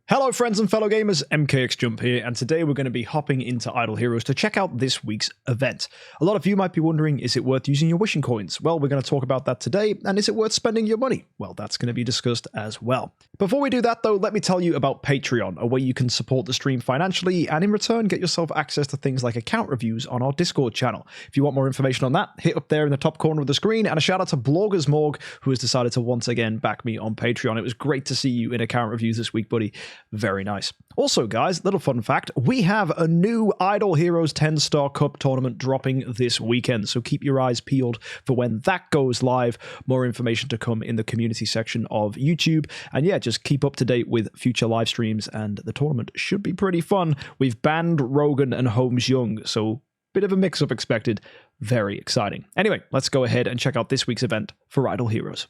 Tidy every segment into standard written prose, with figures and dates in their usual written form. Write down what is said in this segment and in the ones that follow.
Hello friends and fellow gamers, MKxJUMP here, and today we're going to be hopping into Idle Heroes to check out this week's event. A lot of you might be wondering, is it worth using your wishing coins? Well, we're going to talk about that today, and is it worth spending your money? Well, that's going to be discussed as well. Before we do that though, let me tell you about Patreon, a way you can support the stream financially, and in return get yourself access to things like account reviews on our Discord channel. If you want more information on that, hit up there in the top corner of the screen, and a shout out to Bloggers Morg, who has decided to once again back me on Patreon. It was great to see you in account reviews this week, buddy. Very nice. Also, guys, little fun fact, we have a new Idle Heroes 10-Star Cup tournament dropping this weekend, so keep your eyes peeled for when that goes live. More information to come in the community section of YouTube, and yeah, just keep up to date with future live streams, and the tournament should be pretty fun. We've banned Rogan and Holmes Young, so bit of a mix-up expected. Very exciting. Anyway, let's go ahead and check out this week's event for Idle Heroes.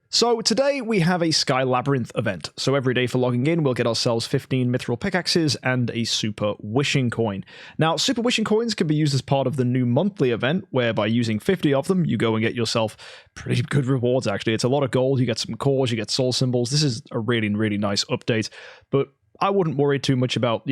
So today we have a Sky Labyrinth event. So every day for logging in, we'll get ourselves 15 mithril pickaxes and a super wishing coin. Now, super wishing coins can be used as part of the new monthly event, where by using 50 of them, you go and get yourself pretty good rewards, actually. It's a lot of gold, you get some cores, you get soul symbols. This is a really, really nice update, but I wouldn't worry too much about,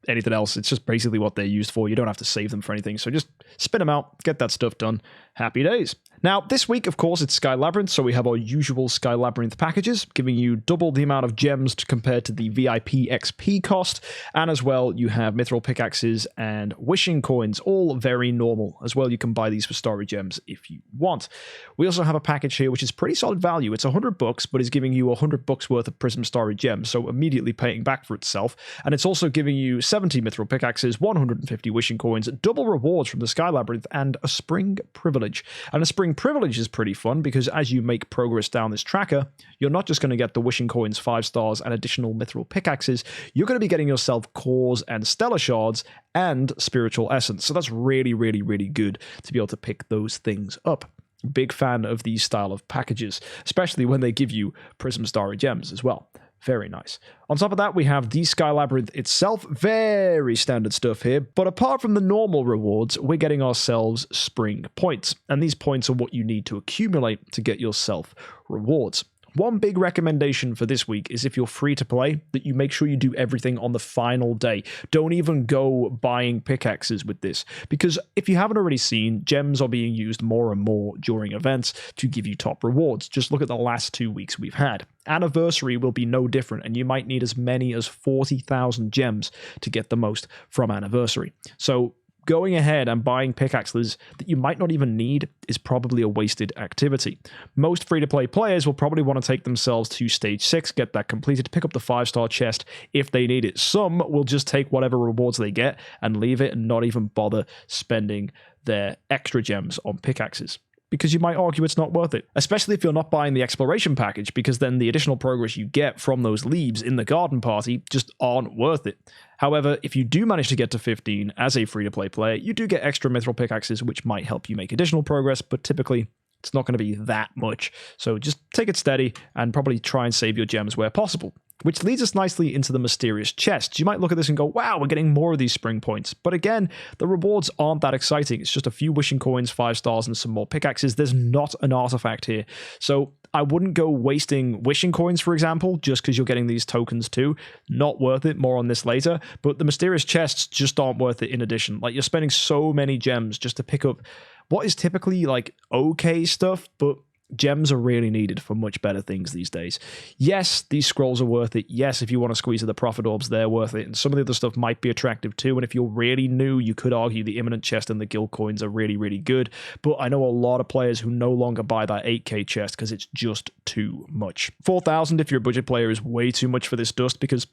anything else. It's just basically what they're used for. You don't have to save them for anything, so just spin them out, get that stuff done. Happy days. Now, this week, of course, it's Sky Labyrinth, so we have our usual Sky Labyrinth packages, giving you double the amount of gems compared to the VIP XP cost, and as well, you have mithril pickaxes and wishing coins, all very normal. As well, you can buy these for story gems if you want. We also have a package here, which is pretty solid value. It's $100, but is giving you $100 worth of Prism Story gems, so immediately paying back for itself, and it's also giving you 70 mithril pickaxes, 150 wishing coins, double rewards from the Sky Labyrinth, and a spring privilege. And a spring privilege is pretty fun because as you make progress down this tracker, you're not just going to get the wishing coins 5 stars and additional mithril pickaxes, you're going to be getting yourself cores and stellar shards and spiritual essence. So that's really, really, really good to be able to pick those things up. Big fan of these style of packages, especially when they give you Prism Starry gems as well. Very nice. On top of that, we have the Sky Labyrinth itself. Very standard stuff here. But apart from the normal rewards, we're getting ourselves spring points. And these points are what you need to accumulate to get yourself rewards. One big recommendation for this week is if you're free to play, that you make sure you do everything on the final day. Don't even go buying pickaxes with this, because if you haven't already seen, gems are being used more and more during events to give you top rewards. Just look at the last 2 weeks we've had. Anniversary will be no different, and you might need as many as 40,000 gems to get the most from Anniversary. So going ahead and buying pickaxes that you might not even need is probably a wasted activity. Most free-to-play players will probably want to take themselves to Stage 6, get that completed, pick up the 5-star chest if they need it. Some will just take whatever rewards they get and leave it and not even bother spending their extra gems on pickaxes, because you might argue it's not worth it, especially if you're not buying the exploration package, because then the additional progress you get from those leaves in the garden party just aren't worth it. However, if you do manage to get to 15 as a free-to-play player, you do get extra mithril pickaxes, which might help you make additional progress, but typically it's not going to be that much. So just take it steady and probably try and save your gems where possible. Which leads us nicely into the mysterious chests. You might look at this and go, wow, we're getting more of these spring points. But again, the rewards aren't that exciting. It's just a few wishing coins, 5 stars, and some more pickaxes. There's not an artifact here. So I wouldn't go wasting wishing coins, for example, just because you're getting these tokens too. Not worth it. More on this later. But the mysterious chests just aren't worth it in addition. Like, you're spending so many gems just to pick up what is typically like okay stuff, but gems are really needed for much better things these days. Yes, these scrolls are worth it. Yes, if you want to squeeze of the profit orbs, they're worth it. And some of the other stuff might be attractive too. And if you're really new, you could argue the imminent chest and the guild coins are really, really good. But I know a lot of players who no longer buy that 8k chest because it's just too much. 4,000 if you're a budget player is way too much for this dust, because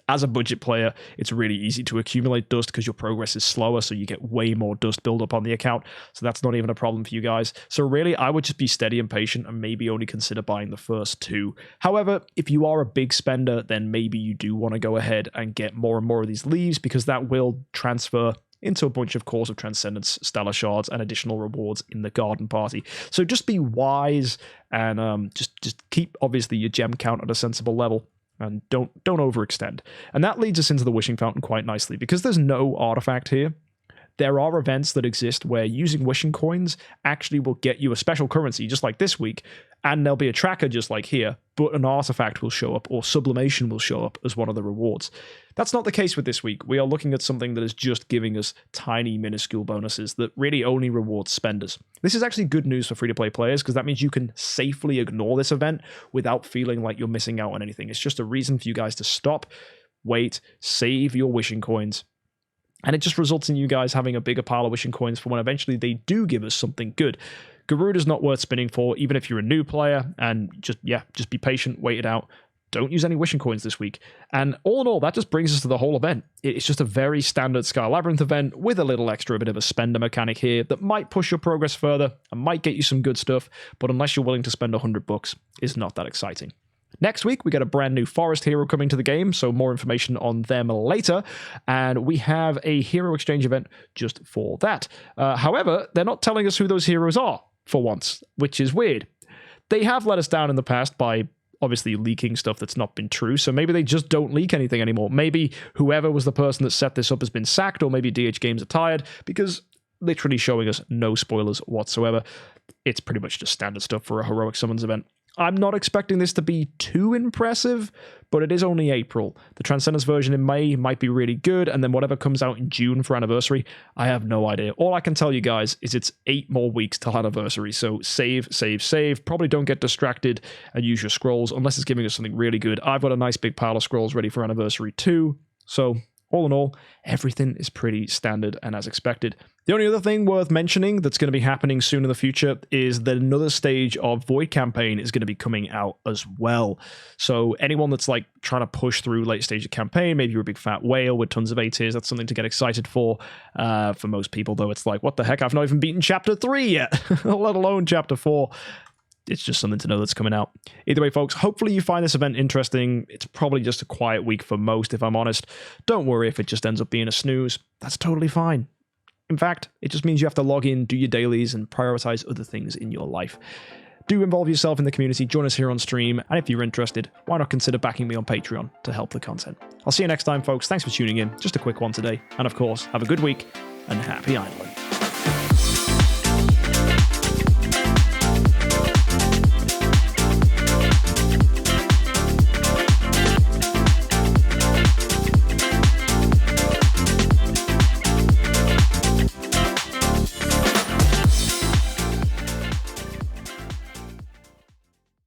as a budget player, it's really easy to accumulate dust because your progress is slower, so you get way more dust build up on the account. So that's not even a problem for you guys. So really, I would just be steady and patient and maybe only consider buying the first 2. However, if you are a big spender, then maybe you do want to go ahead and get more and more of these leaves, because that will transfer into a bunch of Cores of Transcendence, Stellar Shards, and additional rewards in the Garden Party. So just be wise and just keep, obviously, your gem count at a sensible level. And don't overextend. And that leads us into the Wishing Fountain quite nicely, because there's no artifact here. There are events that exist where using wishing coins actually will get you a special currency, just like this week, and there'll be a tracker just like here, but an artifact will show up or sublimation will show up as one of the rewards. That's not the case with this week. We are looking at something that is just giving us tiny, minuscule bonuses that really only reward spenders. This is actually good news for free-to-play players because that means you can safely ignore this event without feeling like you're missing out on anything. It's just a reason for you guys to stop, wait, save your wishing coins, and it just results in you guys having a bigger pile of wishing coins for when eventually they do give us something good. Garuda's not worth spinning for, even if you're a new player, and just be patient, wait it out. Don't use any wishing coins this week. And all in all, that just brings us to the whole event. It's just a very standard Sky Labyrinth event with a little extra bit of a spender mechanic here that might push your progress further and might get you some good stuff, but unless you're willing to spend $100, it's not that exciting. Next week, we get a brand new forest hero coming to the game, so more information on them later, and we have a hero exchange event just for that. However, they're not telling us who those heroes are, for once, which is weird. They have let us down in the past by obviously leaking stuff that's not been true, so maybe they just don't leak anything anymore. Maybe whoever was the person that set this up has been sacked, or maybe DH Games are tired, because literally showing us no spoilers whatsoever. It's pretty much just standard stuff for a Heroic Summons event. I'm not expecting this to be too impressive, but it is only April. The Transcendence version in May might be really good, and then whatever comes out in June for Anniversary, I have no idea. All I can tell you guys is it's 8 more weeks till Anniversary, so save, save, save. Probably don't get distracted and use your scrolls unless it's giving us something really good. I've got a nice big pile of scrolls ready for Anniversary too, so all in all, everything is pretty standard and as expected. The only other thing worth mentioning that's going to be happening soon in the future is that another stage of Void Campaign is going to be coming out as well. So anyone that's like trying to push through late stage of campaign, maybe you're a big fat whale with tons of A tiers, that's something to get excited for. For most people, though, it's like, what the heck? I've not even beaten Chapter 3 yet, let alone Chapter 4. It's just something to know that's coming out. Either way, folks, hopefully you find this event interesting. It's probably just a quiet week for most, if I'm honest. Don't worry if it just ends up being a snooze. That's totally fine. In fact, it just means you have to log in, do your dailies, and prioritize other things in your life. Do involve yourself in the community, join us here on stream, and if you're interested, why not consider backing me on Patreon to help the content. I'll see you next time, folks. Thanks for tuning in. Just a quick one today. And of course, have a good week, and happy idling.